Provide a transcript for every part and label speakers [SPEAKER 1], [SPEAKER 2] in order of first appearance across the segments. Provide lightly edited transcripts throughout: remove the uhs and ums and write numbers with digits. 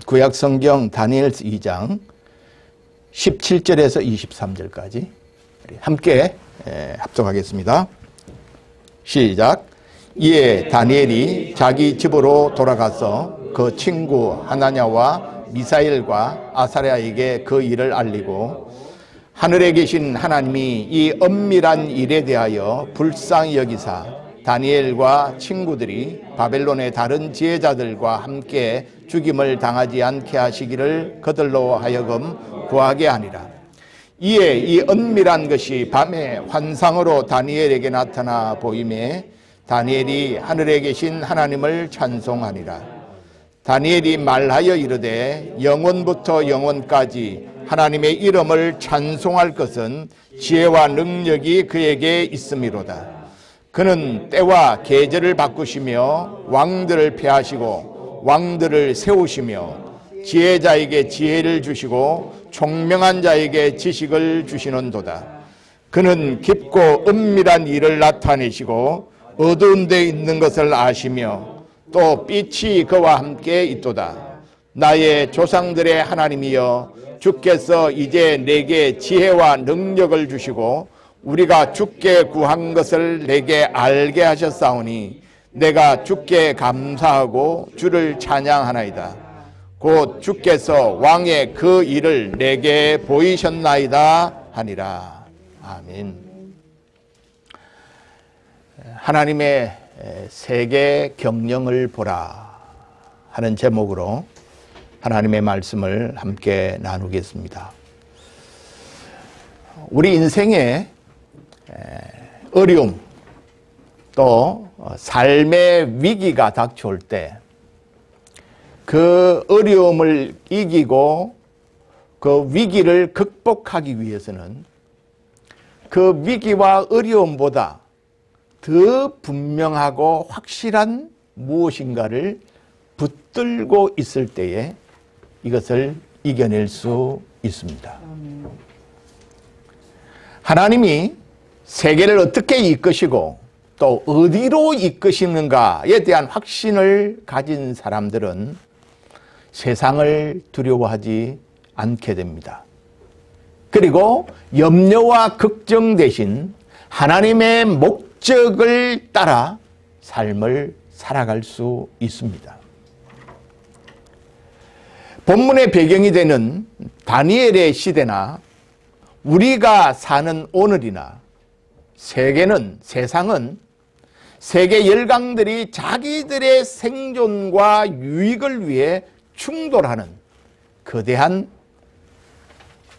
[SPEAKER 1] 구약성경 다니엘서 2장 17절에서 23절까지 함께 합독하겠습니다. 시작. 이에 다니엘이 자기 집으로 돌아가서 그 친구 하나냐와 미사엘과 아사랴에게 그 일을 알리고 하늘에 계신 하나님이 이 엄밀한 일에 대하여 불쌍히 여기사 다니엘과 친구들이 바벨론의 다른 지혜자들과 함께 죽임을 당하지 않게 하시기를 그들로 하여금 구하게 하니라. 이에 이 은밀한 것이 밤에 환상으로 다니엘에게 나타나 보임에 다니엘이 하늘에 계신 하나님을 찬송하니라. 다니엘이 말하여 이르되 영원부터 영원까지 하나님의 이름을 찬송할 것은 지혜와 능력이 그에게 있음이로다. 그는 때와 계절을 바꾸시며 왕들을 폐하시고 왕들을 세우시며 지혜자에게 지혜를 주시고 총명한 자에게 지식을 주시는도다. 그는 깊고 은밀한 일을 나타내시고 어두운 데 있는 것을 아시며 또 빛이 그와 함께 있도다. 나의 조상들의 하나님이여 주께서 이제 내게 지혜와 능력을 주시고 우리가 주께 구한 것을 내게 알게 하셨사오니 내가 주께 감사하고 주를 찬양하나이다. 곧 주께서 왕의 그 일을 내게 보이셨나이다 하니라. 아멘. 하나님의 세계 경영을 보라 하는 제목으로 하나님의 말씀을 함께 나누겠습니다. 우리 인생에 어려움 또 삶의 위기가 닥쳐올 때 그 어려움을 이기고 그 위기를 극복하기 위해서는 그 위기와 어려움보다 더 분명하고 확실한 무엇인가를 붙들고 있을 때에 이것을 이겨낼 수 있습니다. 하나님이 세계를 어떻게 이끄시고 또 어디로 이끄시는가에 대한 확신을 가진 사람들은 세상을 두려워하지 않게 됩니다. 그리고 염려와 걱정 대신 하나님의 목적을 따라 삶을 살아갈 수 있습니다. 본문의 배경이 되는 다니엘의 시대나 우리가 사는 오늘이나 세상은 세계 열강들이 자기들의 생존과 유익을 위해 충돌하는 거대한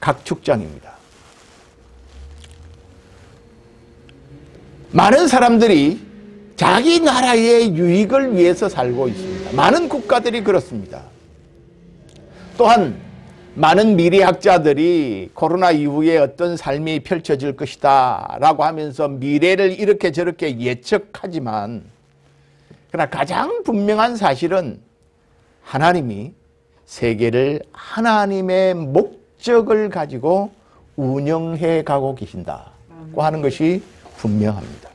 [SPEAKER 1] 각축장입니다. 많은 사람들이 자기 나라의 유익을 위해서 살고 있습니다. 많은 국가들이 그렇습니다. 또한 많은 미래학자들이 코로나 이후에 어떤 삶이 펼쳐질 것이다 라고 하면서 미래를 이렇게 저렇게 예측하지만 그러나 가장 분명한 사실은 하나님이 세계를 하나님의 목적을 가지고 운영해 가고 계신다고 하는 것이 분명합니다.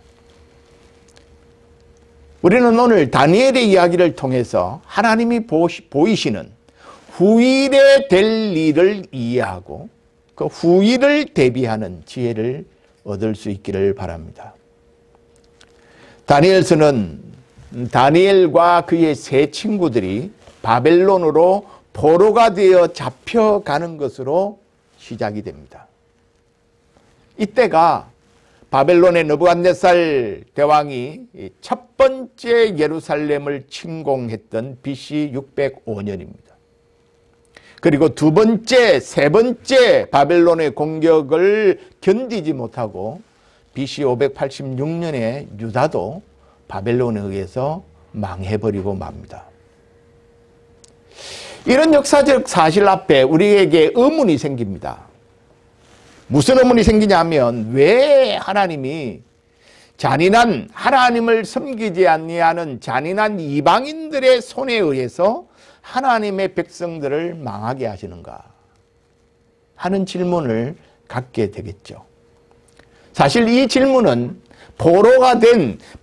[SPEAKER 1] 우리는 오늘 다니엘의 이야기를 통해서 하나님이 보이시는 후일에 될 일을 이해하고 그 후일을 대비하는 지혜를 얻을 수 있기를 바랍니다. 다니엘서는 다니엘과 그의 세 친구들이 바벨론으로 포로가 되어 잡혀가는 것으로 시작이 됩니다. 이때가 바벨론의 느부갓네살 대왕이 첫 번째 예루살렘을 침공했던 BC 605년입니다. 그리고 두 번째, 세 번째 바벨론의 공격을 견디지 못하고 BC 586년에 유다도 바벨론에 의해서 망해버리고 맙니다. 이런 역사적 사실 앞에 우리에게 의문이 생깁니다. 무슨 의문이 생기냐면 왜 하나님이 잔인한 하나님을 섬기지 아니하는 잔인한 이방인들의 손에 의해서 하나님의 백성들을 망하게 하시는가 하는 질문을 갖게 되겠죠. 사실 이 질문은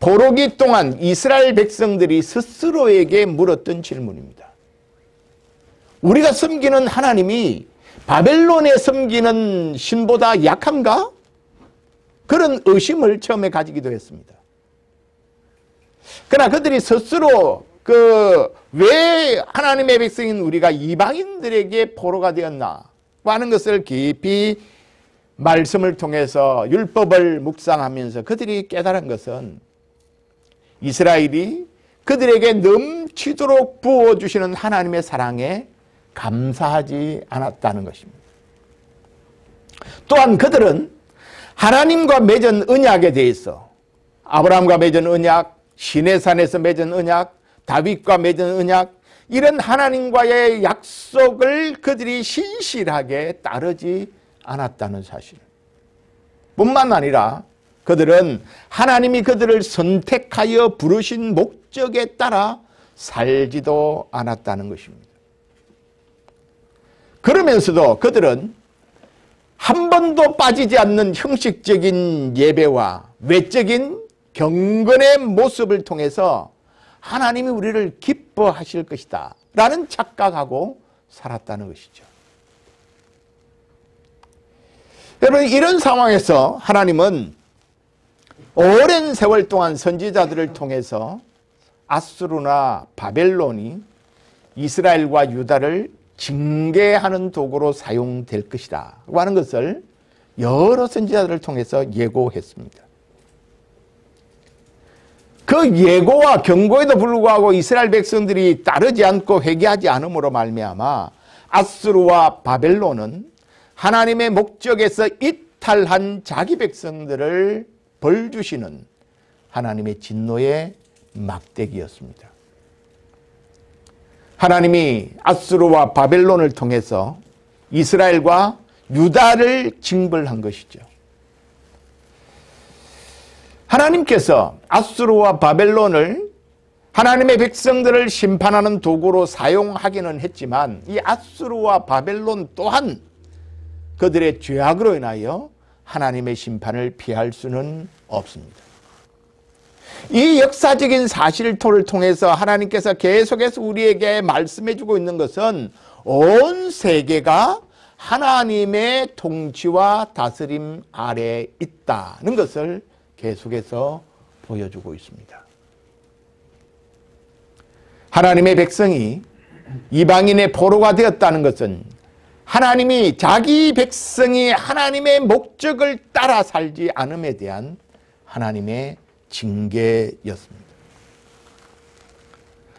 [SPEAKER 1] 포로기 동안 이스라엘 백성들이 스스로에게 물었던 질문입니다. 우리가 섬기는 하나님이 바벨론에 섬기는 신보다 약한가? 그런 의심을 처음에 가지기도 했습니다. 그러나 그들이 스스로 왜 하나님의 백성인 우리가 이방인들에게 포로가 되었나 하는 것을 깊이 말씀을 통해서 율법을 묵상하면서 그들이 깨달은 것은 이스라엘이 그들에게 넘치도록 부어주시는 하나님의 사랑에 감사하지 않았다는 것입니다. 또한 그들은 하나님과 맺은 언약에 대해서 아브라함과 맺은 언약, 시내산에서 맺은 언약, 다윗과 맺은 언약, 이런 하나님과의 약속을 그들이 신실하게 따르지 않았다는 사실 뿐만 아니라 그들은 하나님이 그들을 선택하여 부르신 목적에 따라 살지도 않았다는 것입니다. 그러면서도 그들은 한 번도 빠지지 않는 형식적인 예배와 외적인 경건의 모습을 통해서 하나님이 우리를 기뻐하실 것이다 라는 착각하고 살았다는 것이죠. 여러분, 이런 상황에서 하나님은 오랜 세월 동안 선지자들을 통해서 아수르나 바벨론이 이스라엘과 유다를 징계하는 도구로 사용될 것이다 하는 것을 여러 선지자들을 통해서 예고했습니다. 그 예고와 경고에도 불구하고 이스라엘 백성들이 따르지 않고 회개하지 않음으로 말미암아 아수르와 바벨론은 하나님의 목적에서 이탈한 자기 백성들을 벌주시는 하나님의 진노의 막대기였습니다. 하나님이 아수르와 바벨론을 통해서 이스라엘과 유다를 징벌한 것이죠. 하나님께서 아수르와 바벨론을 하나님의 백성들을 심판하는 도구로 사용하기는 했지만 이 아수르와 바벨론 또한 그들의 죄악으로 인하여 하나님의 심판을 피할 수는 없습니다. 이 역사적인 사실을 통해서 하나님께서 계속해서 우리에게 말씀해 주고 있는 것은 온 세계가 하나님의 통치와 다스림 아래에 있다는 것을 계속해서 보여주고 있습니다. 하나님의 백성이 이방인의 포로가 되었다는 것은 하나님이 자기 백성이 하나님의 목적을 따라 살지 않음에 대한 하나님의 징계였습니다.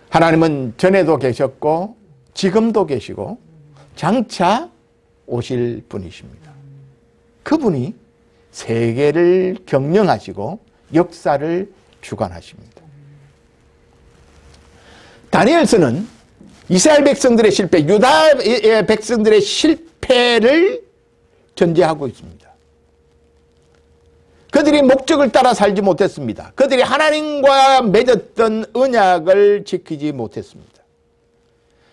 [SPEAKER 1] 하나님은 전에도 계셨고 지금도 계시고 장차 오실 분이십니다. 그분이 세계를 경영하시고 역사를 주관하십니다. 다니엘서는 이스라엘 백성들의 실패, 유다 백성들의 실패를 전제하고 있습니다. 그들이 목적을 따라 살지 못했습니다. 그들이 하나님과 맺었던 언약을 지키지 못했습니다.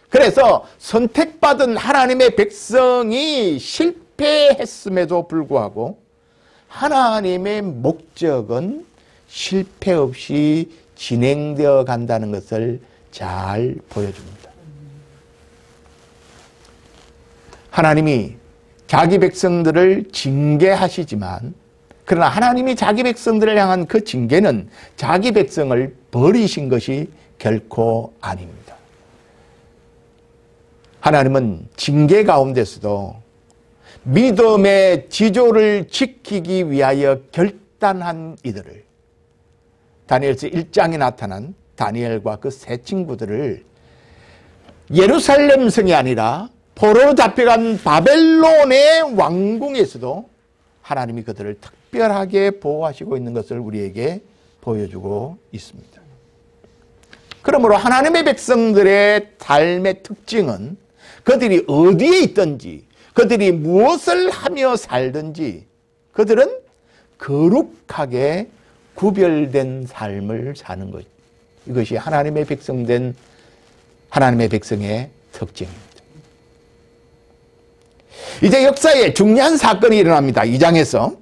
[SPEAKER 1] 그래서 선택받은 하나님의 백성이 실패했음에도 불구하고 하나님의 목적은 실패 없이 진행되어 간다는 것을 잘 보여줍니다. 하나님이 자기 백성들을 징계하시지만 그러나 하나님이 자기 백성들을 향한 그 징계는 자기 백성을 버리신 것이 결코 아닙니다. 하나님은 징계 가운데서도 믿음의 지조를 지키기 위하여 결단한 이들을 다니엘서 1장에 나타난 다니엘과 그 세 친구들을 예루살렘 성이 아니라 포로로 잡혀간 바벨론의 왕궁에서도 하나님이 그들을 특별하게 보호하시고 있는 것을 우리에게 보여주고 있습니다. 그러므로 하나님의 백성들의 삶의 특징은 그들이 어디에 있든지 그들이 무엇을 하며 살든지 그들은 거룩하게 구별된 삶을 사는 것. 이것이 하나님의 백성된 하나님의 백성의 특징입니다. 이제 역사에 중요한 사건이 일어납니다. 2장에서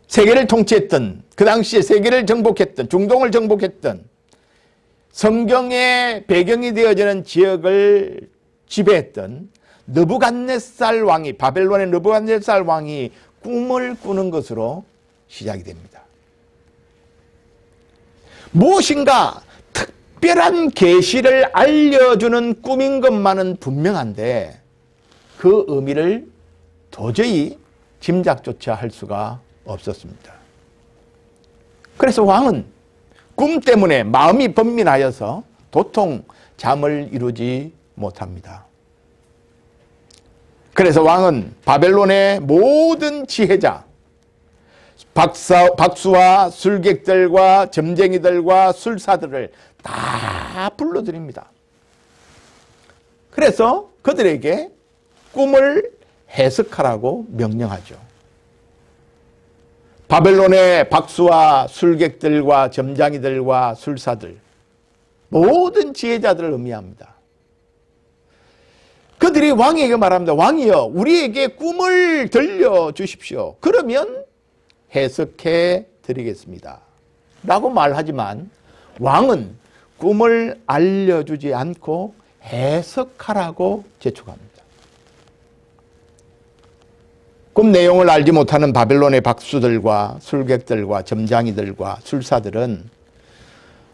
[SPEAKER 1] 세계를 통치했던, 그 당시에 세계를 정복했던, 중동을 정복했던 성경의 배경이 되어지는 지역을 지배했던 느부갓네살 왕이, 바벨론의 느부갓네살 왕이 꿈을 꾸는 것으로 시작이 됩니다. 무엇인가 특별한 계시를 알려주는 꿈인 것만은 분명한데 그 의미를 도저히 짐작조차 할 수가 없었습니다. 그래서 왕은 꿈 때문에 마음이 번민하여서 도통 잠을 이루지 못합니다. 그래서 왕은 바벨론의 모든 지혜자, 박수와 술객들과 점쟁이들과 술사들을 다 불러들입니다. 그래서 그들에게 꿈을 해석하라고 명령하죠. 바벨론의 박수와 술객들과 점장이들과 술사들, 모든 지혜자들을 의미합니다. 그들이 왕에게 말합니다. 왕이여, 우리에게 꿈을 들려주십시오. 그러면 해석해 드리겠습니다. 라고 말하지만 왕은 꿈을 알려주지 않고 해석하라고 재촉합니다. 꿈 내용을 알지 못하는 바벨론의 박수들과 술객들과 점장이들과 술사들은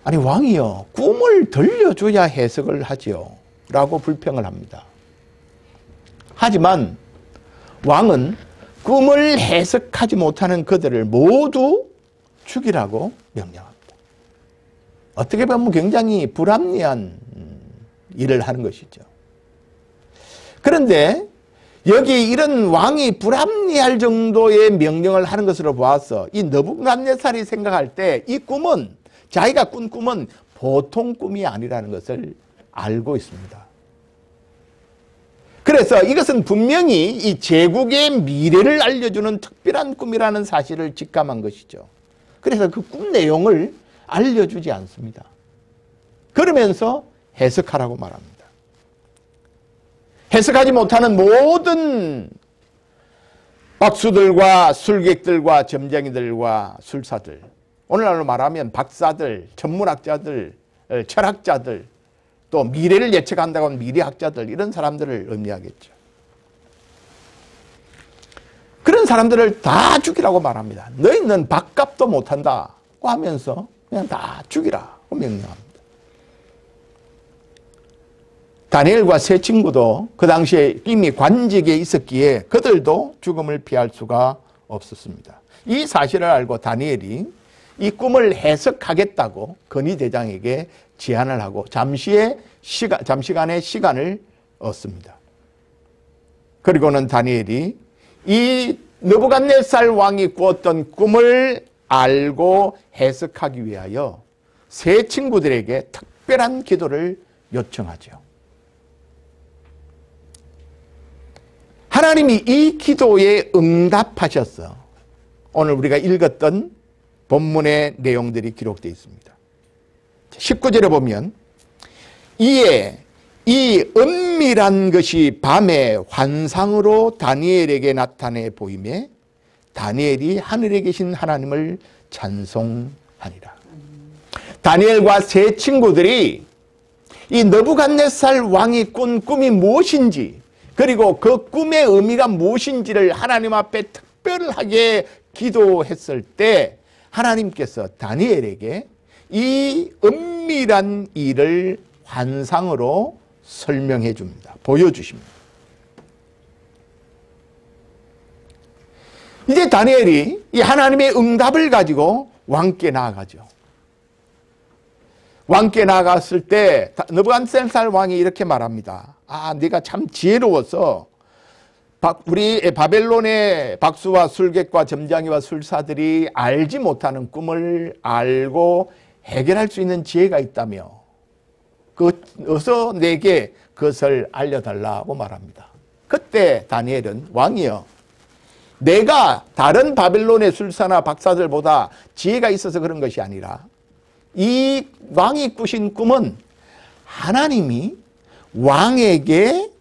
[SPEAKER 1] 아니 왕이여, 꿈을 들려줘야 해석을 하지요 라고 불평을 합니다. 하지만 왕은 꿈을 해석하지 못하는 그들을 모두 죽이라고 명령합니다. 어떻게 보면 굉장히 불합리한 일을 하는 것이죠. 그런데 여기 이런 왕이 불합리할 정도의 명령을 하는 것으로 보아서 이 느부갓네살이 생각할 때 이 꿈은, 자기가 꾼 꿈은 보통 꿈이 아니라는 것을 알고 있습니다. 그래서 이것은 분명히 이 제국의 미래를 알려주는 특별한 꿈이라는 사실을 직감한 것이죠. 그래서 그 꿈 내용을 알려주지 않습니다. 그러면서 해석하라고 말합니다. 해석하지 못하는 모든 박수들과 술객들과 점쟁이들과 술사들, 오늘날로 말하면 박사들, 천문학자들, 철학자들, 또 미래를 예측한다고 하는 미래학자들, 이런 사람들을 의미하겠죠. 그런 사람들을 다 죽이라고 말합니다. 너희는 밥값도 못한다고 하면서 그냥 다 죽이라고 명령합니다. 다니엘과 세 친구도 그 당시에 이미 관직에 있었기에 그들도 죽음을 피할 수가 없었습니다. 이 사실을 알고 다니엘이 이 꿈을 해석하겠다고 건의대장에게 제안을 하고 잠시간의 시간을 얻습니다. 그리고는 다니엘이 이 느부갓네살 왕이 꾸었던 꿈을 알고 해석하기 위하여 세 친구들에게 특별한 기도를 요청하죠. 하나님이 이 기도에 응답하셔서 오늘 우리가 읽었던 본문의 내용들이 기록되어 있습니다. 19절에 보면 이에 이 은밀한 것이 밤에 환상으로 다니엘에게 나타내 보이매 다니엘이 하늘에 계신 하나님을 찬송하니라. 다니엘과 세 친구들이 이 느부갓네살 왕이 꾼 꿈이 무엇인지, 그리고 그 꿈의 의미가 무엇인지를 하나님 앞에 특별하게 기도했을 때 하나님께서 다니엘에게 이 은밀한 일을 환상으로 설명해 줍니다. 보여주십니다. 이제 다니엘이 이 하나님의 응답을 가지고 왕께 나아가죠. 왕께 나아갔을 때 느부갓네살 왕이 이렇게 말합니다. 아, 네가 참 지혜로워서 우리 바벨론의 박수와 술객과 점장이와 술사들이 알지 못하는 꿈을 알고 해결할 수 있는 지혜가 있다며 어서 내게 그것을 알려달라고 말합니다. 그때 다니엘은 왕이여, 내가 다른 바벨론의 술사나 박사들보다 지혜가 있어서 그런 것이 아니라 이 왕이 꾸신 꿈은 하나님이 왕에게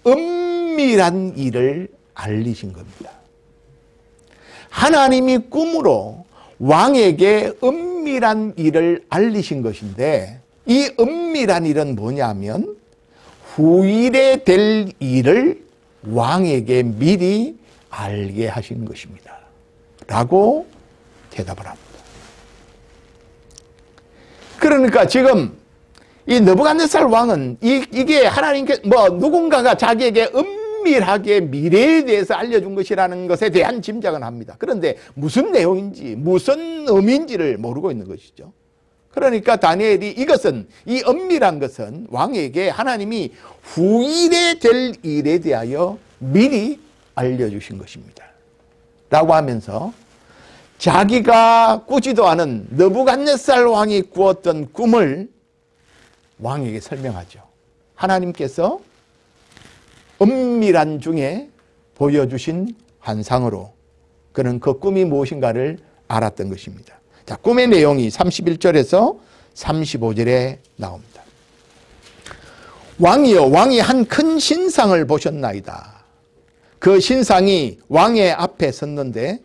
[SPEAKER 1] 은밀한 일을 알리신 겁니다. 하나님이 꿈으로 왕에게 은밀한 일을 알리신 것인데 이 은밀한 일은 뭐냐면 후일에 될 일을 왕에게 미리 알게 하신 것입니다. 라고 대답을 합니다. 그러니까 지금 이 느부갓네살 왕은 이게 하나님께 누군가가 자기에게 은밀하게 미래에 대해서 알려준 것이라는 것에 대한 짐작은 합니다. 그런데 무슨 내용인지 무슨 의미인지를 모르고 있는 것이죠. 그러니까 다니엘이 이 은밀한 것은 왕에게 하나님이 후일에 될 일에 대하여 미리 알려주신 것입니다. 라고 하면서 자기가 꾸지도 않은 느부갓네살 왕이 꾸었던 꿈을 왕에게 설명하죠. 하나님께서 은밀한 중에 보여주신 환상으로 그는 그 꿈이 무엇인가를 알았던 것입니다. 자, 꿈의 내용이 31절에서 35절에 나옵니다. 왕이여, 왕이 한 큰 신상을 보셨나이다. 그 신상이 왕의 앞에 섰는데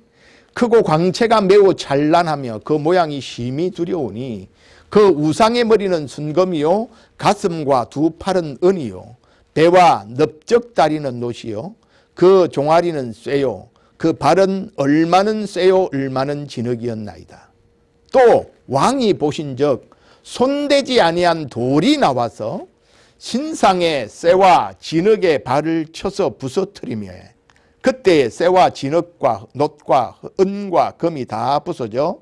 [SPEAKER 1] 크고 광채가 매우 찬란하며 그 모양이 심히 두려우니 그 우상의 머리는 순금이요 가슴과 두 팔은 은이요 배와 넓적다리는 노시요 그 종아리는 쇠요 그 발은 얼마는 쇠요 얼마는 진흙이었나이다. 또 왕이 보신즉 손대지 아니한 돌이 나와서 신상의 쇠와 진흙의 발을 쳐서 부서뜨리며 그때 쇠와 진흙과 놋과 은과 금이 다 부서져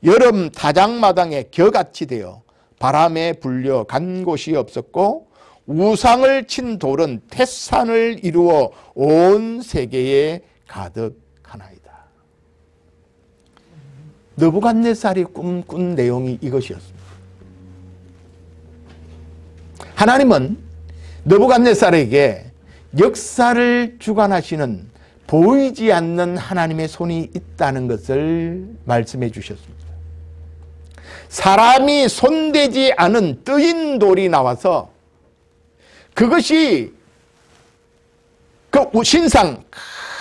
[SPEAKER 1] 여름 타작마당에 겨같이 되어 바람에 불려 간 곳이 없었고 우상을 친 돌은 태산을 이루어 온 세계에 가득하나이다. 느부갓네살이 꿈꾼 내용이 이것이었습니다. 하나님은 느부갓네살에게 역사를 주관하시는 보이지 않는 하나님의 손이 있다는 것을 말씀해 주셨습니다. 사람이 손대지 않은 뜨인 돌이 나와서 그것이 그 신상,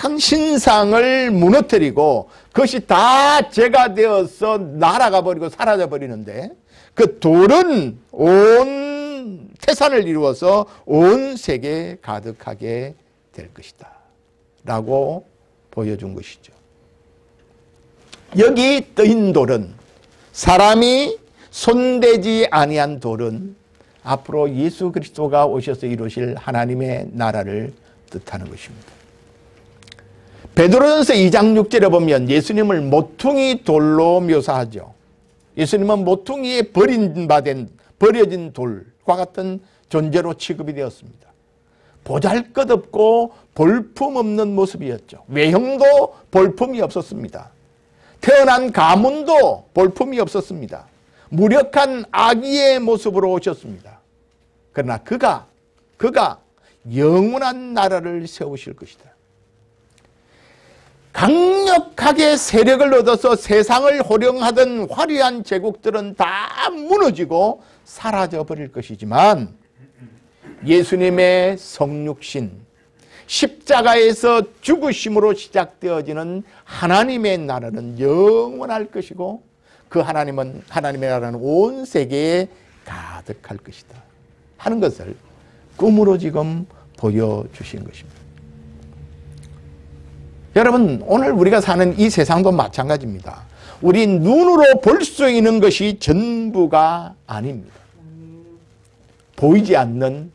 [SPEAKER 1] 큰 신상을 무너뜨리고 그것이 다 재가 되어서 날아가 버리고 사라져 버리는데 그 돌은 온 태산을 이루어서 온 세계에 가득하게 될 것이다 라고 보여준 것이죠. 여기 뜨인 돌은 사람이 손대지 아니한 돌은 앞으로 예수 그리스도가 오셔서 이루실 하나님의 나라를 뜻하는 것입니다. 베드로전서 2장 6절에 보면 예수님을 모퉁이 돌로 묘사하죠. 예수님은 모퉁이에 버려진 돌과 같은 존재로 취급이 되었습니다. 보잘것없고 볼품없는 모습이었죠. 외형도 볼품이 없었습니다. 태어난 가문도 볼품이 없었습니다. 무력한 아기의 모습으로 오셨습니다. 그러나 그가 영원한 나라를 세우실 것이다. 강력하게 세력을 얻어서 세상을 호령하던 화려한 제국들은 다 무너지고 사라져 버릴 것이지만 예수님의 성육신, 십자가에서 죽으심으로 시작되어지는 하나님의 나라는 영원할 것이고 그 하나님의 나라는 온 세계에 가득할 것이다 하는 것을 꿈으로 지금 보여주신 것입니다. 여러분, 오늘 우리가 사는 이 세상도 마찬가지입니다. 우리 눈으로 볼 수 있는 것이 전부가 아닙니다. 보이지 않는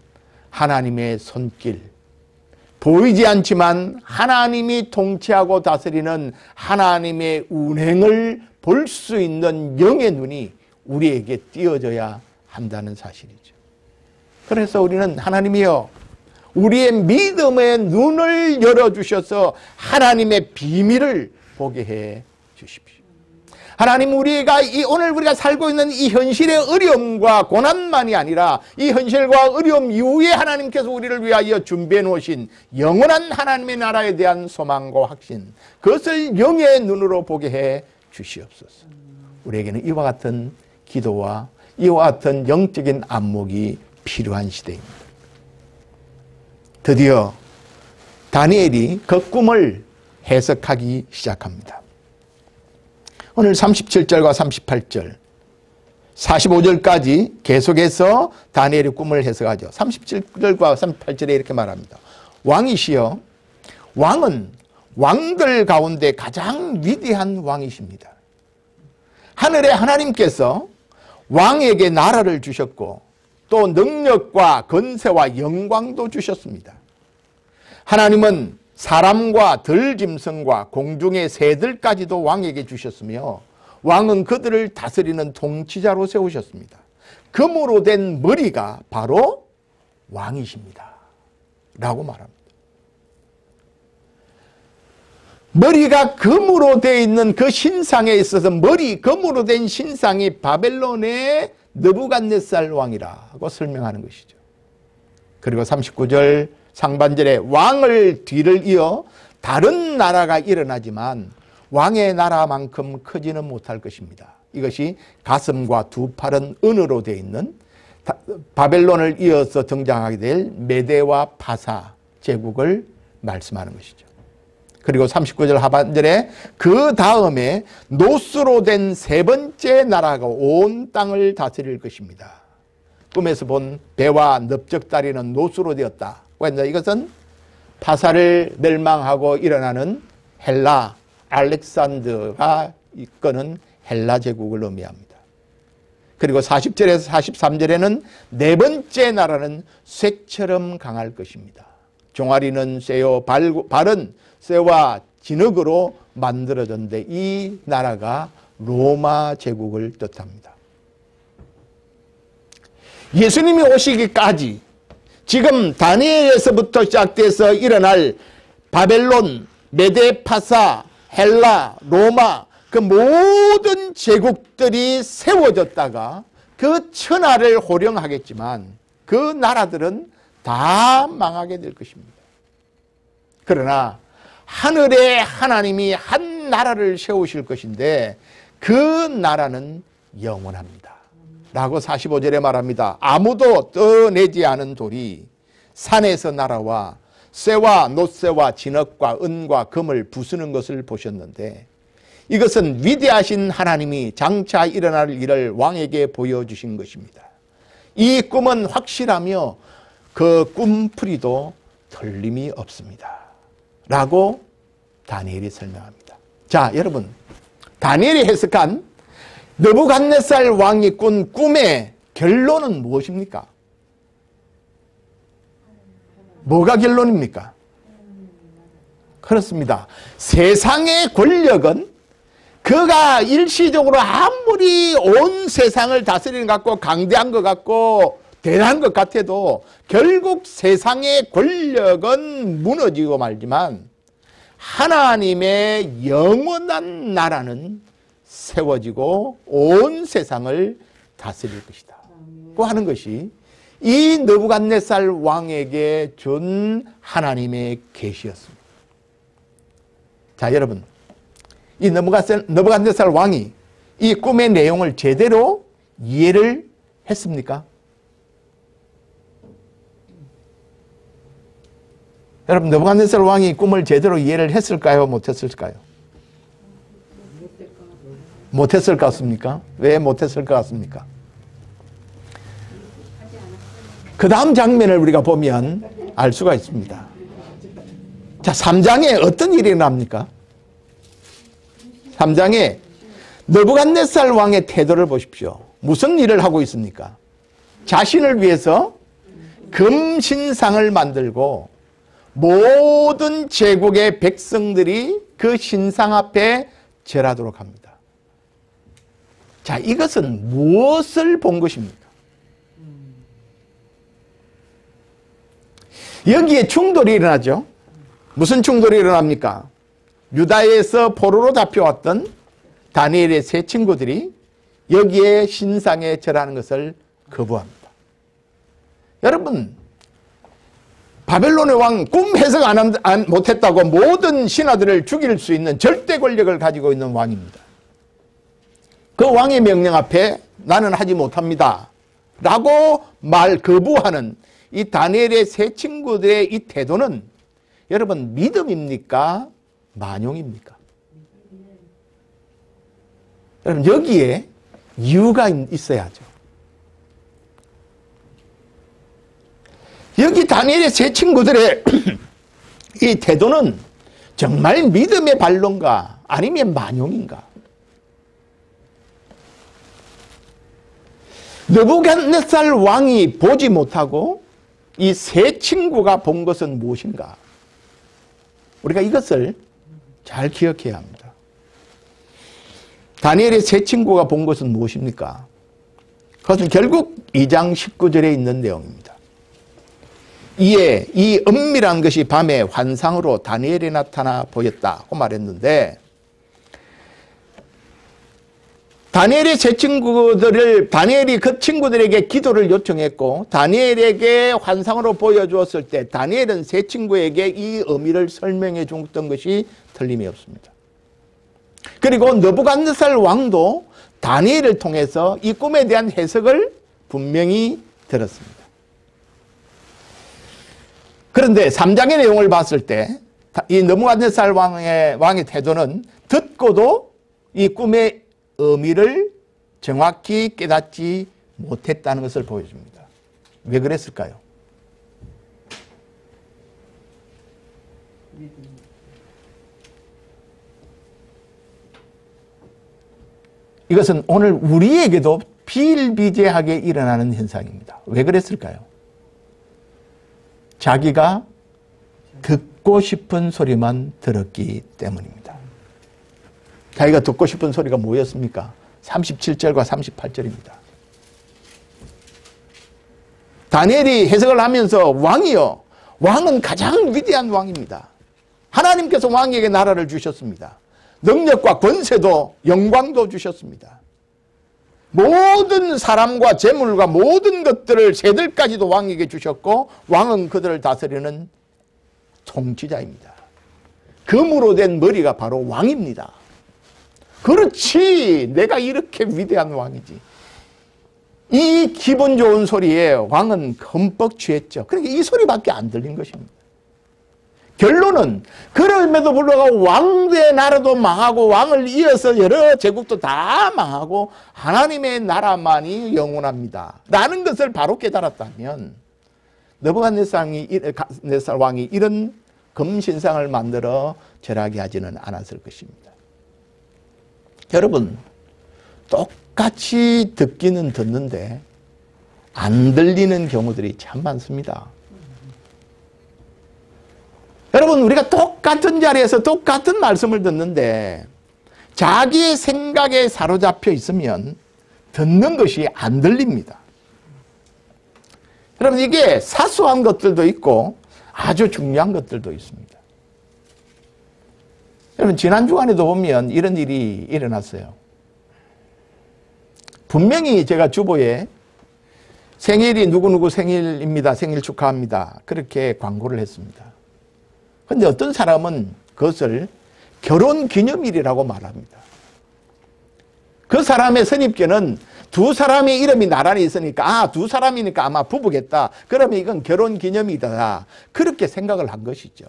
[SPEAKER 1] 하나님의 손길, 보이지 않지만 하나님이 통치하고 다스리는 하나님의 운행을 볼 수 있는 영의 눈이 우리에게 띄어져야 한다는 사실이죠. 그래서 우리는 하나님이여 우리의 믿음의 눈을 열어주셔서 하나님의 비밀을 보게 해 주십시오. 하나님, 오늘 우리가 살고 있는 이 현실의 어려움과 고난만이 아니라 이 현실과 어려움 이후에 하나님께서 우리를 위하여 준비해 놓으신 영원한 하나님의 나라에 대한 소망과 확신, 그것을 영의 눈으로 보게 해 주시옵소서. 우리에게는 이와 같은 기도와 이와 같은 영적인 안목이 필요한 시대입니다. 드디어 다니엘이 그 꿈을 해석하기 시작합니다. 오늘 37절과 38절 45절까지 계속해서 다니엘의 꿈을 해석하죠. 37절과 38절에 이렇게 말합니다. 왕이시여, 왕은 왕들 가운데 가장 위대한 왕이십니다. 하늘의 하나님께서 왕에게 나라를 주셨고 또 능력과 건세와 영광도 주셨습니다. 하나님은 사람과 들짐승과 공중의 새들까지도 왕에게 주셨으며 왕은 그들을 다스리는 통치자로 세우셨습니다. 금으로 된 머리가 바로 왕이십니다. 라고 말합니다. 머리가 금으로 되어 있는 그 신상에 있어서 금으로 된 신상이 바벨론의 느부갓네살 왕이라고 설명하는 것이죠. 그리고 39절 상반절에 왕을 뒤를 이어 다른 나라가 일어나지만 왕의 나라만큼 크지는 못할 것입니다. 이것이 가슴과 두 팔은 은으로 되어 있는 바벨론을 이어서 등장하게 될 메대와 파사 제국을 말씀하는 것이죠. 그리고 39절 하반절에 그 다음에 노스로 된 세 번째 나라가 온 땅을 다스릴 것입니다. 꿈에서 본 배와 넓적다리는 노스로 되었다. 이것은 파사를 멸망하고 일어나는 헬라, 알렉산더가 이끄는 헬라 제국을 의미합니다. 그리고 40절에서 43절에는 네 번째 나라는 쇠처럼 강할 것입니다. 종아리는 쇠요, 발은 쇠와 진흙으로 만들어졌는데 이 나라가 로마 제국을 뜻합니다. 예수님이 오시기까지 지금 다니엘에서부터 시작돼서 일어날 바벨론, 메데파사, 헬라, 로마 그 모든 제국들이 세워졌다가 그 천하를 호령하겠지만 그 나라들은 다 망하게 될 것입니다. 그러나 하늘에 하나님이 한 나라를 세우실 것인데 그 나라는 영원합니다. 라고 45절에 말합니다. 아무도 떠내지 않은 돌이 산에서 날아와 쇠와 노쇠와 진흙과 은과 금을 부수는 것을 보셨는데 이것은 위대하신 하나님이 장차 일어날 일을 왕에게 보여주신 것입니다. 이 꿈은 확실하며 그 꿈풀이도 틀림이 없습니다. 라고 다니엘이 설명합니다. 자, 여러분, 다니엘이 해석한 느부갓네살 왕이 꾼 꿈의 결론은 무엇입니까? 뭐가 결론입니까? 그렇습니다. 세상의 권력은 그가 일시적으로 아무리 온 세상을 다스리는 것 같고 강대한 것 같고 대단한 것 같아도 결국 세상의 권력은 무너지고 말지만 하나님의 영원한 나라는 세워지고 온 세상을 다스릴 것이다. 그 하는 것이 이 느부갓네살 왕에게 준 하나님의 계시였습니다. 자, 여러분, 이 느부갓네살 왕이 이 꿈의 내용을 제대로 이해를 했습니까? 여러분, 느부갓네살 왕이 꿈을 제대로 이해를 했을까요? 못했을까요? 못했을 것 같습니까? 왜 못했을 것 같습니까? 그 다음 장면을 우리가 보면 알 수가 있습니다. 자, 3장에 어떤 일이 일어납니까? 3장에 느부갓네살 왕의 태도를 보십시오. 무슨 일을 하고 있습니까? 자신을 위해서 금신상을 만들고 모든 제국의 백성들이 그 신상 앞에 절하도록 합니다. 자, 이것은 무엇을 본 것입니까? 여기에 충돌이 일어나죠. 무슨 충돌이 일어납니까? 유다에서 포로로 잡혀왔던 다니엘의 세 친구들이 여기에 신상에 절하는 것을 거부합니다. 여러분, 바벨론의 왕 꿈 해석 못했다고 모든 신하들을 죽일 수 있는 절대 권력을 가지고 있는 왕입니다. 그 왕의 명령 앞에 나는 하지 못합니다 라고 거부하는 이 다니엘의 세 친구들의 이 태도는 여러분 믿음입니까? 만용입니까? 여러분 여기에 이유가 있어야죠. 여기 다니엘의 세 친구들의 이 태도는 정말 믿음의 반론가 아니면 만용인가? 느부갓네살 왕이 보지 못하고 이 세 친구가 본 것은 무엇인가? 우리가 이것을 잘 기억해야 합니다. 다니엘의 세 친구가 본 것은 무엇입니까? 그것은 결국 2장 19절에 있는 내용입니다. 이에 이 은밀한 것이 밤에 환상으로 다니엘에 나타나 보였다고 말했는데, 다니엘이 그 친구들에게 기도를 요청했고 다니엘에게 환상으로 보여주었을 때 다니엘은 세 친구에게 이 의미를 설명해 줬던 것이 틀림이 없습니다. 그리고 느부갓네살 왕도 다니엘을 통해서 이 꿈에 대한 해석을 분명히 들었습니다. 그런데 3장의 내용을 봤을 때 이 느부갓네살 왕의 태도는 듣고도 이 꿈의 의미를 정확히 깨닫지 못했다는 것을 보여줍니다. 왜 그랬을까요? 이것은 오늘 우리에게도 비일비재하게 일어나는 현상입니다. 왜 그랬을까요? 자기가 듣고 싶은 소리만 들었기 때문입니다. 자기가 듣고 싶은 소리가 뭐였습니까? 37절과 38절입니다. 다니엘이 해석을 하면서 왕이요, 왕은 가장 위대한 왕입니다. 하나님께서 왕에게 나라를 주셨습니다. 능력과 권세도 영광도 주셨습니다. 모든 사람과 재물과 모든 것들을 새들까지도 왕에게 주셨고 왕은 그들을 다스리는 통치자입니다. 금으로 된 머리가 바로 왕입니다. 그렇지, 내가 이렇게 위대한 왕이지. 이 기분 좋은 소리에 왕은 흠뻑 취했죠. 그러니까 이 소리밖에 안 들린 것입니다. 결론은 그럼에도 불구하고 왕의 나라도 망하고 왕을 이어서 여러 제국도 다 망하고 하나님의 나라만이 영원합니다 라는 것을 바로 깨달았다면 느부갓네살 왕이 이런 금신상을 만들어 절하게 하지는 않았을 것입니다. 여러분, 똑같이 듣기는 듣는데 안 들리는 경우들이 참 많습니다. 여러분, 우리가 똑같은 자리에서 똑같은 말씀을 듣는데 자기의 생각에 사로잡혀 있으면 듣는 것이 안 들립니다. 여러분, 이게 사소한 것들도 있고 아주 중요한 것들도 있습니다. 여러분, 지난 주간에도 보면 이런 일이 일어났어요. 분명히 제가 주보에 생일이 누구누구 생일입니다, 생일 축하합니다, 그렇게 광고를 했습니다. 그런데 어떤 사람은 그것을 결혼기념일이라고 말합니다. 그 사람의 선입견은 두 사람의 이름이 나란히 있으니까 두 사람이니까 아마 부부겠다, 그러면 이건 결혼기념일이다, 그렇게 생각을 한 것이죠.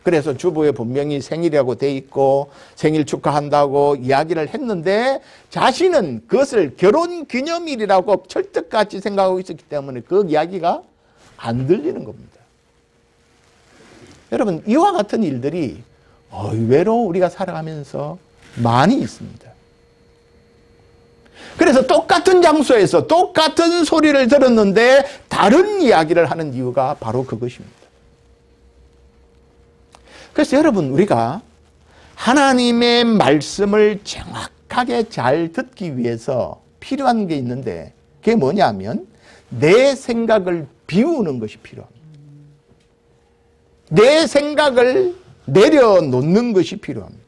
[SPEAKER 1] 그래서 주보에 분명히 생일이라고 돼 있고 생일 축하한다고 이야기를 했는데 자신은 그것을 결혼기념일이라고 철떡같이 생각하고 있었기 때문에 그 이야기가 안 들리는 겁니다. 여러분, 이와 같은 일들이 의외로 우리가 살아가면서 많이 있습니다. 그래서 똑같은 장소에서 똑같은 소리를 들었는데 다른 이야기를 하는 이유가 바로 그것입니다. 그래서 여러분, 우리가 하나님의 말씀을 정확하게 잘 듣기 위해서 필요한 게 있는데 그게 뭐냐면 내 생각을 비우는 것이 필요합니다. 내 생각을 내려놓는 것이 필요합니다.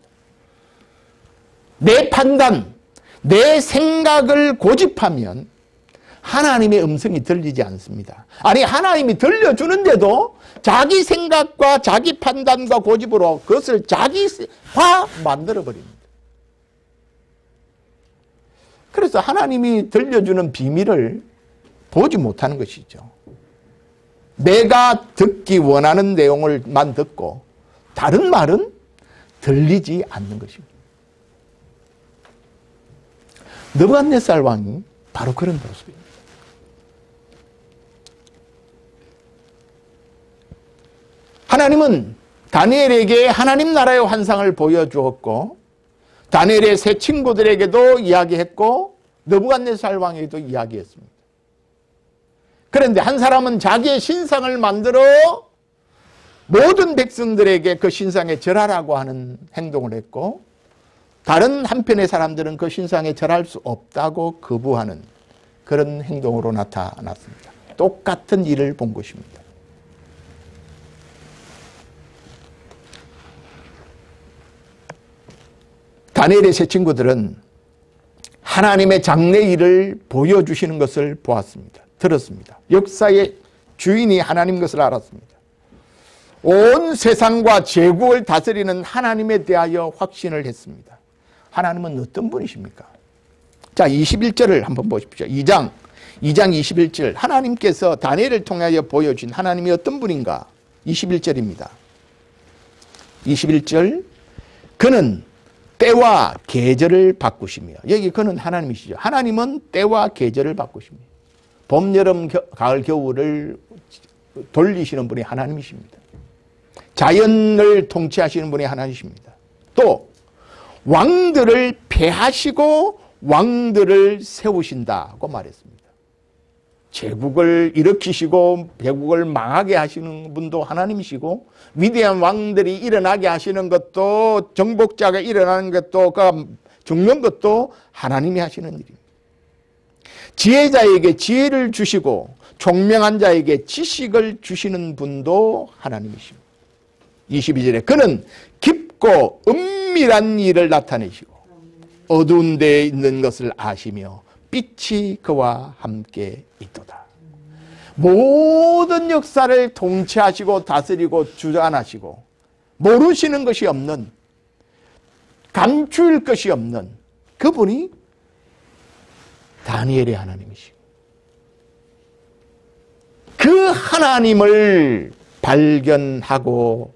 [SPEAKER 1] 내 판단, 내 생각을 고집하면 하나님의 음성이 들리지 않습니다. 아니, 하나님이 들려주는데도 자기 생각과 자기 판단과 고집으로 그것을 자기화 만들어버립니다. 그래서 하나님이 들려주는 비밀을 보지 못하는 것이죠. 내가 듣기 원하는 내용을만 듣고 다른 말은 들리지 않는 것입니다. 느부갓네살 왕이 바로 그런 모습입니다. 하나님은 다니엘에게 하나님 나라의 환상을 보여주었고 다니엘의 세 친구들에게도 이야기했고 느부갓네살 왕에게도 이야기했습니다. 그런데 한 사람은 자기의 신상을 만들어 모든 백성들에게 그 신상에 절하라고 하는 행동을 했고 다른 한편의 사람들은 그 신상에 절할 수 없다고 거부하는 그런 행동으로 나타났습니다. 똑같은 일을 본 것입니다. 다니엘의 세 친구들은 하나님의 장래일을 보여주시는 것을 보았습니다. 들었습니다. 역사의 주인이 하나님 것을 알았습니다. 온 세상과 제국을 다스리는 하나님에 대하여 확신을 했습니다. 하나님은 어떤 분이십니까? 자, 21절을 한번 보십시오. 2장 21절. 하나님께서 다니엘을 통하여 보여준 하나님이 어떤 분인가? 21절입니다. 21절. 그는 때와 계절을 바꾸시며. 여기 그는 하나님이시죠. 하나님은 때와 계절을 바꾸십니다. 봄, 여름, 가을, 겨울을 돌리시는 분이 하나님이십니다. 자연을 통치하시는 분이 하나님이십니다. 또 왕들을 폐하시고 왕들을 세우신다고 말했습니다. 제국을 일으키시고 제국을 망하게 하시는 분도 하나님이시고 위대한 왕들이 일어나게 하시는 것도 정복자가 일어나는 것도 죽는 것도 하나님이 하시는 일입니다. 지혜자에게 지혜를 주시고 총명한 자에게 지식을 주시는 분도 하나님이십니다. 22절에 그는 깊고 은밀한 일을 나타내시고 어두운 데에 있는 것을 아시며 빛이 그와 함께 있도다. 모든 역사를 통치하시고 다스리고 주관하시고 모르시는 것이 없는, 감출 것이 없는 그분이 다니엘의 하나님이시고 그 하나님을 발견하고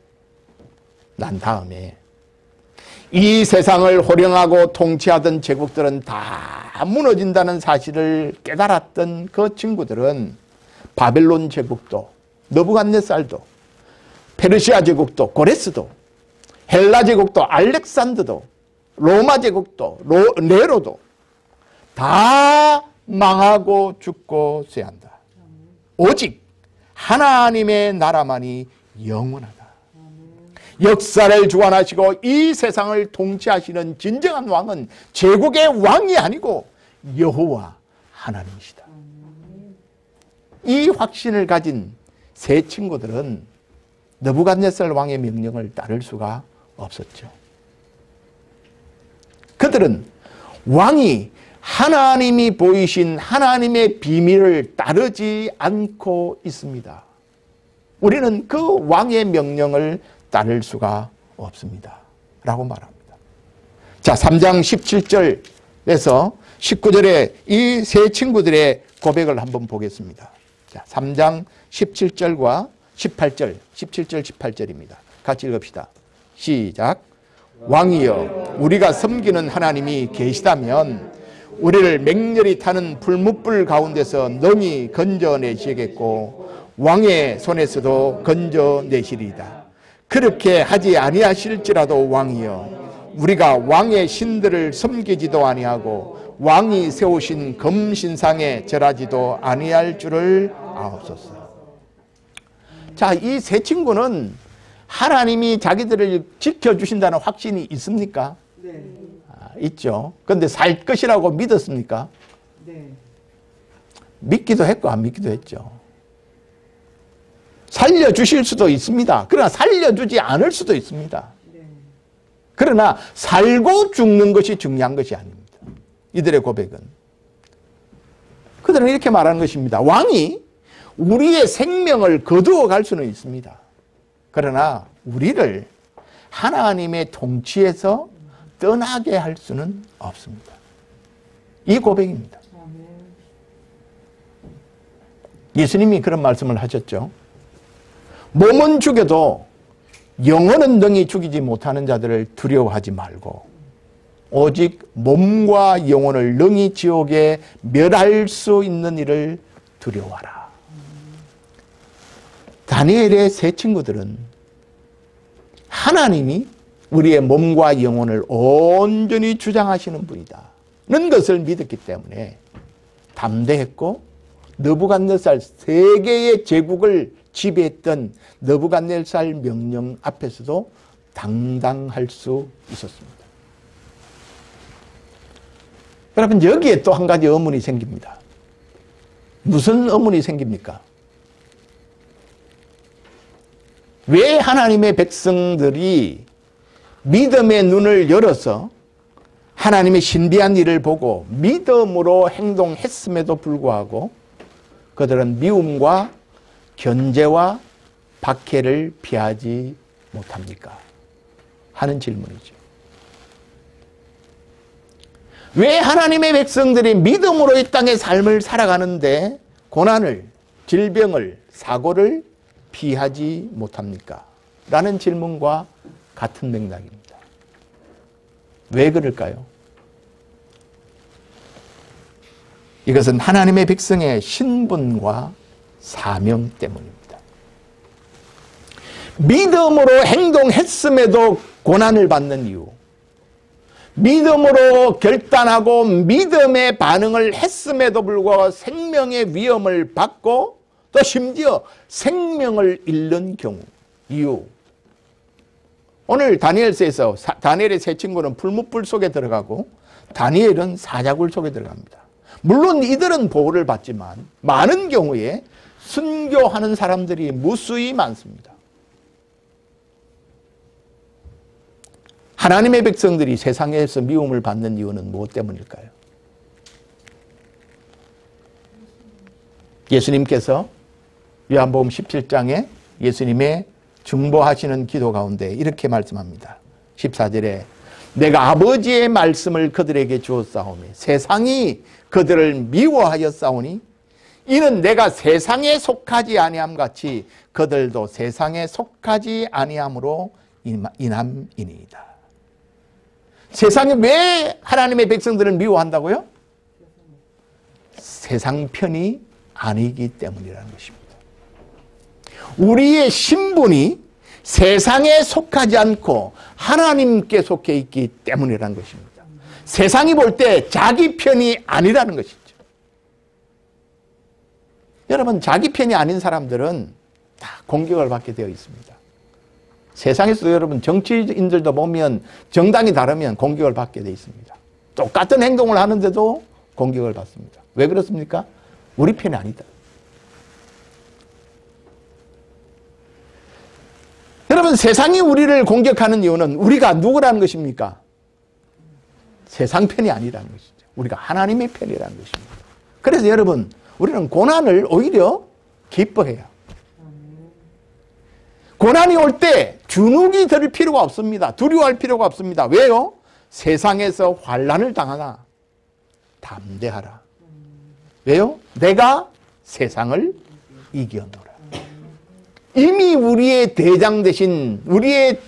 [SPEAKER 1] 난 다음에 이 세상을 호령하고 통치하던 제국들은 다 무너진다는 사실을 깨달았던 그 친구들은 바벨론 제국도, 느부갓네살도, 페르시아 제국도, 고레스도, 헬라 제국도, 알렉산더도, 로마 제국도, 네로도 다 망하고 죽고 쇠한다. 오직 하나님의 나라만이 영원하다. 역사를 주관하시고 이 세상을 통치하시는 진정한 왕은 제국의 왕이 아니고 여호와 하나님이시다. 이 확신을 가진 세 친구들은 느부갓네살 왕의 명령을 따를 수가 없었죠. 그들은 왕이 하나님이 보이신 하나님의 비밀을 따르지 않고 있습니다. 우리는 그 왕의 명령을 따를 수가 없습니다. 라고 말합니다. 자, 3장 17절에서 19절에 이 세 친구들의 고백을 한번 보겠습니다. 자, 3장 17절과 18절, 17절, 18절입니다. 같이 읽읍시다. 시작. 왕이여, 우리가 섬기는 하나님이 계시다면 우리를 맹렬히 타는 불뭇불 가운데서 능히 건져내시겠고 왕의 손에서도 건져내시리이다. 그렇게 하지 아니하실지라도 왕이여, 우리가 왕의 신들을 섬기지도 아니하고 왕이 세우신 금신상에 절하지도 아니할 줄을 아옵소서. 자, 이 세 친구는 하나님이 자기들을 지켜주신다는 확신이 있습니까? 네. 있죠. 그런데 살 것이라고 믿었습니까? 네. 믿기도 했고 안 믿기도 했죠. 살려주실 수도 있습니다. 그러나 살려주지 않을 수도 있습니다. 네. 그러나 살고 죽는 것이 중요한 것이 아닙니다. 이들의 고백은. 그들은 이렇게 말하는 것입니다. 왕이 우리의 생명을 거두어 갈 수는 있습니다. 그러나 우리를 하나님의 통치에서 떠나게 할 수는 없습니다. 이 고백입니다. 예수님이 그런 말씀을 하셨죠. 몸은 죽여도 영혼은 능히 죽이지 못하는 자들을 두려워하지 말고 오직 몸과 영혼을 능히 지옥에 멸할 수 있는 일을 두려워하라. 다니엘의 세 친구들은 하나님이 우리의 몸과 영혼을 온전히 주장하시는 분이다는 것을 믿었기 때문에 담대했고, 느부갓네살 세계의 제국을 지배했던 느부갓네살 명령 앞에서도 당당할 수 있었습니다. 여러분, 여기에 또 한 가지 의문이 생깁니다. 무슨 의문이 생깁니까? 왜 하나님의 백성들이 믿음의 눈을 열어서 하나님의 신비한 일을 보고 믿음으로 행동했음에도 불구하고 그들은 미움과 견제와 박해를 피하지 못합니까? 하는 질문이죠. 왜 하나님의 백성들이 믿음으로 이 땅의 삶을 살아가는데 고난을, 질병을, 사고를 피하지 못합니까? 라는 질문과 같은 맥락입니다. 왜 그럴까요? 이것은 하나님의 백성의 신분과 사명 때문입니다. 믿음으로 행동했음에도 고난을 받는 이유, 믿음으로 결단하고 믿음의 반응을 했음에도 불구하고 생명의 위험을 받고 또 심지어 생명을 잃는 경우, 이유. 오늘 다니엘서에서 다니엘의 세 친구는 풀무불 속에 들어가고 다니엘은 사자굴 속에 들어갑니다. 물론 이들은 보호를 받지만 많은 경우에 순교하는 사람들이 무수히 많습니다. 하나님의 백성들이 세상에서 미움을 받는 이유는 무엇 때문일까요? 예수님께서 요한복음 17장에 예수님의 중보하시는 기도 가운데 이렇게 말씀합니다. 14절에 내가 아버지의 말씀을 그들에게 주었사오니 세상이 그들을 미워하였사오니 이는 내가 세상에 속하지 아니함 같이 그들도 세상에 속하지 아니함으로 인함이니이다. 세상이 왜 하나님의 백성들을 미워한다고요? 세상 편이 아니기 때문이라는 것입니다. 우리의 신분이 세상에 속하지 않고 하나님께 속해 있기 때문이라는 것입니다. 세상이 볼 때 자기 편이 아니라는 것이죠. 여러분, 자기 편이 아닌 사람들은 다 공격을 받게 되어 있습니다. 세상에서도 여러분 정치인들도 보면 정당이 다르면 공격을 받게 되어 있습니다. 똑같은 행동을 하는데도 공격을 받습니다. 왜 그렇습니까? 우리 편이 아니다. 여러분, 세상이 우리를 공격하는 이유는 우리가 누구라는 것입니까? 세상 편이 아니라는 것이죠. 우리가 하나님의 편이라는 것입니다. 그래서 여러분, 우리는 고난을 오히려 기뻐해요. 고난이 올 때 주눅이 들 필요가 없습니다. 두려워할 필요가 없습니다. 왜요? 세상에서 환난을 당하나 담대하라. 왜요? 내가 세상을 이겨노라. 이미 우리의 대장 되신, 우리의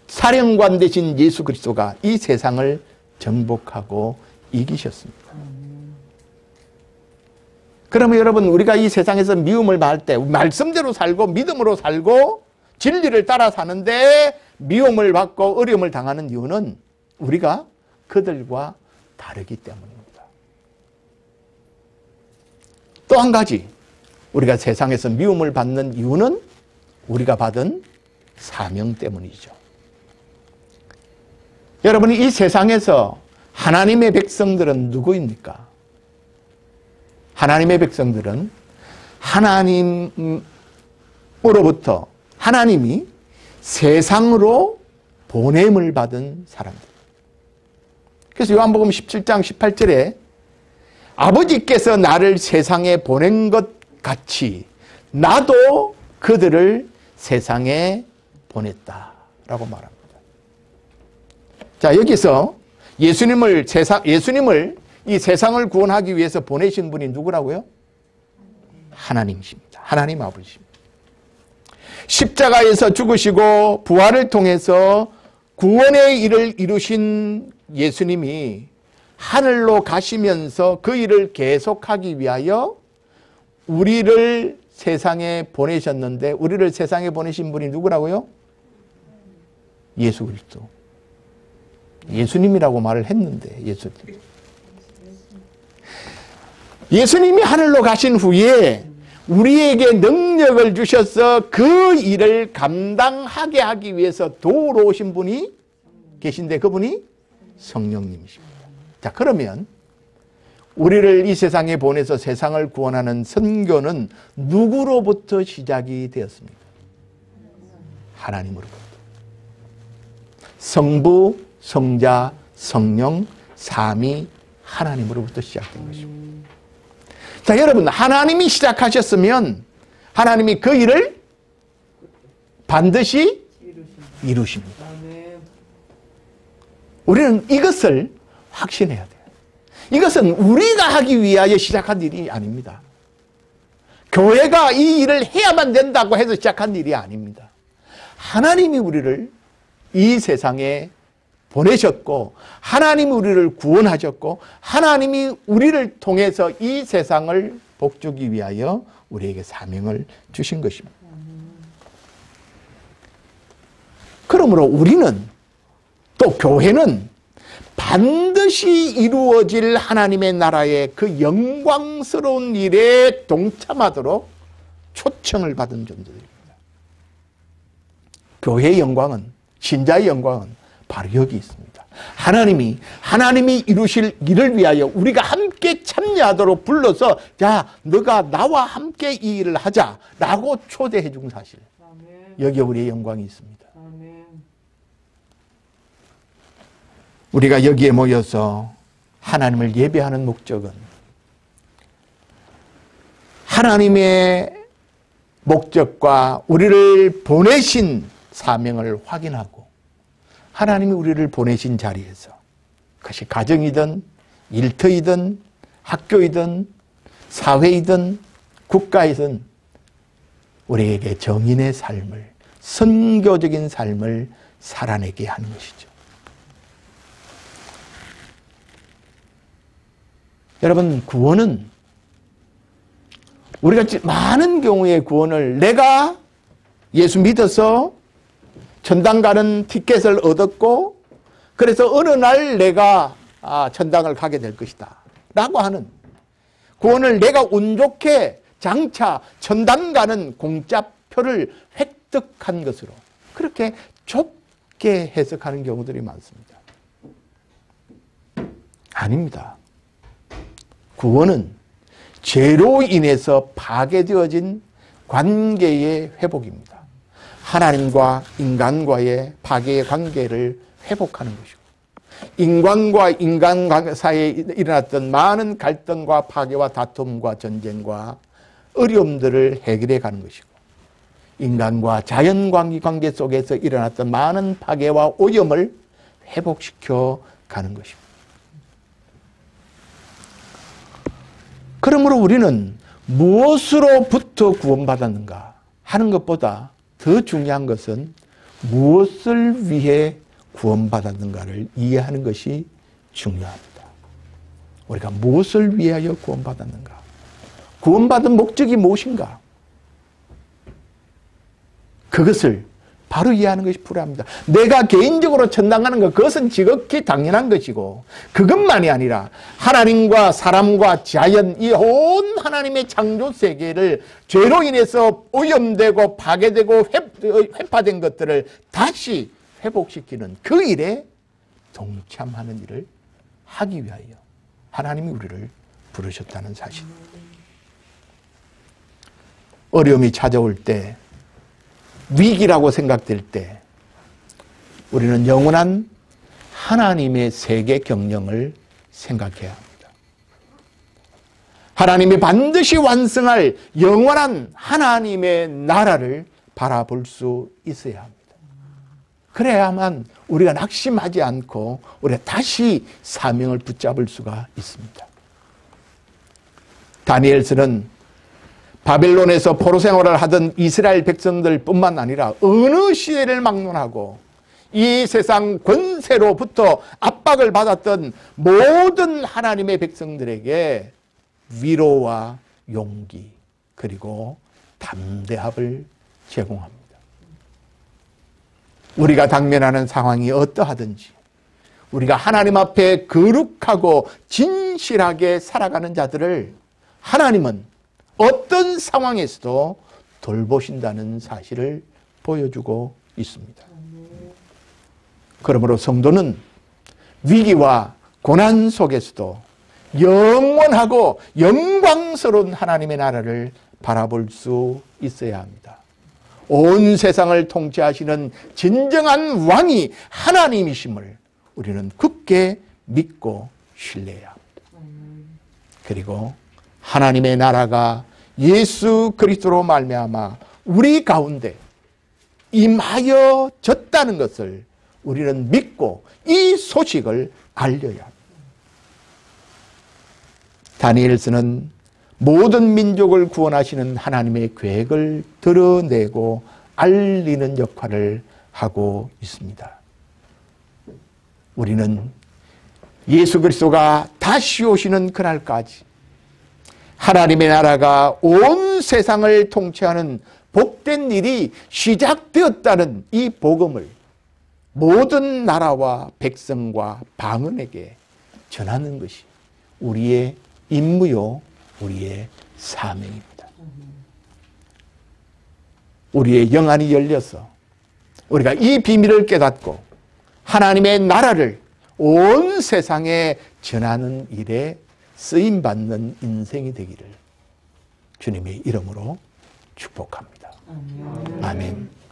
[SPEAKER 1] 사령관 되신 예수 그리스도가 이 세상을 정복하고 이기셨습니다. 그러면 여러분, 우리가 이 세상에서 미움을 받을 때 말씀대로 살고 믿음으로 살고 진리를 따라 사는데 미움을 받고 어려움을 당하는 이유는 우리가 그들과 다르기 때문입니다. 또 한 가지, 우리가 세상에서 미움을 받는 이유는 우리가 받은 사명 때문이죠. 여러분이 이 세상에서 하나님의 백성들은 누구입니까? 하나님의 백성들은 하나님으로부터 하나님이 세상으로 보냄을 받은 사람들. 그래서 요한복음 17장 18절에 아버지께서 나를 세상에 보낸 것 같이 나도 그들을 세상에 보냈다라고 말합니다. 자, 여기서 예수님을 이 세상을 구원하기 위해서 보내신 분이 누구라고요? 하나님이십니다. 하나님 아버지십니다. 십자가에서 죽으시고 부활을 통해서 구원의 일을 이루신 예수님이 하늘로 가시면서 그 일을 계속하기 위하여 우리를 세상에 보내셨는데, 우리를 세상에 보내신 분이 누구라고요? 예수 그리스도. 예수님이라고 말을 했는데, 예수님이 하늘로 가신 후에 우리에게 능력을 주셔서 그 일을 감당하게 하기 위해서 도우러 오신 분이 계신데, 그분이 성령님이십니다. 자, 그러면 우리를 이 세상에 보내서 세상을 구원하는 선교는 누구로부터 시작이 되었습니까? 하나님으로부터. 성부, 성자, 성령, 삼위 하나님으로부터 시작된 것입니다. 자, 여러분, 하나님이 시작하셨으면 하나님이 그 일을 반드시 이루십니다. 우리는 이것을 확신해야 돼요. 이것은 우리가 하기 위하여 시작한 일이 아닙니다. 교회가 이 일을 해야만 된다고 해서 시작한 일이 아닙니다. 하나님이 우리를 이 세상에 보내셨고, 하나님이 우리를 구원하셨고, 하나님이 우리를 통해서 이 세상을 복주기 위하여 우리에게 사명을 주신 것입니다. 그러므로 우리는, 또 교회는 반드시 이루어질 하나님의 나라의 그 영광스러운 일에 동참하도록 초청을 받은 존재들입니다. 교회의 영광은, 신자의 영광은 바로 여기 있습니다. 하나님이 이루실 일을 위하여 우리가 함께 참여하도록 불러서, 자, 너가 나와 함께 이 일을 하자라고 초대해 준 사실. 여기에 우리의 영광이 있습니다. 우리가 여기에 모여서 하나님을 예배하는 목적은 하나님의 목적과 우리를 보내신 사명을 확인하고, 하나님이 우리를 보내신 자리에서, 그것이 가정이든 일터이든 학교이든 사회이든 국가이든 우리에게 정인의 삶을, 선교적인 삶을 살아내게 하는 것이죠. 여러분, 구원은, 우리가 많은 경우의 구원을 내가 예수 믿어서 천당 가는 티켓을 얻었고, 그래서 어느 날 내가 천당을 가게 될 것이다 라고 하는, 구원을 내가 운 좋게 장차 천당 가는 공짜표를 획득한 것으로 그렇게 좁게 해석하는 경우들이 많습니다. 아닙니다. 구원은 죄로 인해서 파괴되어진 관계의 회복입니다. 하나님과 인간과의 파괴의 관계를 회복하는 것이고, 인간과 인간 사이에 일어났던 많은 갈등과 파괴와 다툼과 전쟁과 어려움들을 해결해 가는 것이고, 인간과 자연 관계 속에서 일어났던 많은 파괴와 오염을 회복시켜 가는 것입니다. 그러므로 우리는 무엇으로부터 구원받았는가 하는 것보다 더 중요한 것은 무엇을 위해 구원받았는가를 이해하는 것이 중요합니다. 우리가 무엇을 위하여 구원받았는가? 구원받은 목적이 무엇인가? 그것을 바로 이해하는 것이 필요합니다. 내가 개인적으로 천당 가는 것, 그것은 지극히 당연한 것이고, 그것만이 아니라 하나님과 사람과 자연, 이 온 하나님의 창조 세계를 죄로 인해서 오염되고 파괴되고 회파된 것들을 다시 회복시키는 그 일에 동참하는 일을 하기 위하여 하나님이 우리를 부르셨다는 사실. 어려움이 찾아올 때, 위기라고 생각될 때 우리는 영원한 하나님의 세계 경영을 생각해야 합니다. 하나님이 반드시 완성할 영원한 하나님의 나라를 바라볼 수 있어야 합니다. 그래야만 우리가 낙심하지 않고 우리가 다시 사명을 붙잡을 수가 있습니다. 다니엘서는 바벨론에서 포로 생활을 하던 이스라엘 백성들 뿐만 아니라 어느 시대를 막론하고 이 세상 권세로부터 압박을 받았던 모든 하나님의 백성들에게 위로와 용기 그리고 담대함을 제공합니다. 우리가 당면하는 상황이 어떠하든지 우리가 하나님 앞에 거룩하고 진실하게 살아가는 자들을 하나님은 어떤 상황에서도 돌보신다는 사실을 보여주고 있습니다. 그러므로 성도는 위기와 고난 속에서도 영원하고 영광스러운 하나님의 나라를 바라볼 수 있어야 합니다. 온 세상을 통치하시는 진정한 왕이 하나님이심을 우리는 굳게 믿고 신뢰해야 합니다. 그리고 하나님의 나라가 예수 그리스도로 말미암아 우리 가운데 임하여졌다는 것을 우리는 믿고 이 소식을 알려야 합니다. 다니엘서는 모든 민족을 구원하시는 하나님의 계획을 드러내고 알리는 역할을 하고 있습니다. 우리는 예수 그리스도가 다시 오시는 그날까지 하나님의 나라가 온 세상을 통치하는 복된 일이 시작되었다는 이 복음을 모든 나라와 백성과 방언에게 전하는 것이 우리의 임무요, 우리의 사명입니다. 우리의 영안이 열려서 우리가 이 비밀을 깨닫고 하나님의 나라를 온 세상에 전하는 일에 쓰임받는 인생이 되기를 주님의 이름으로 축복합니다. 아멘.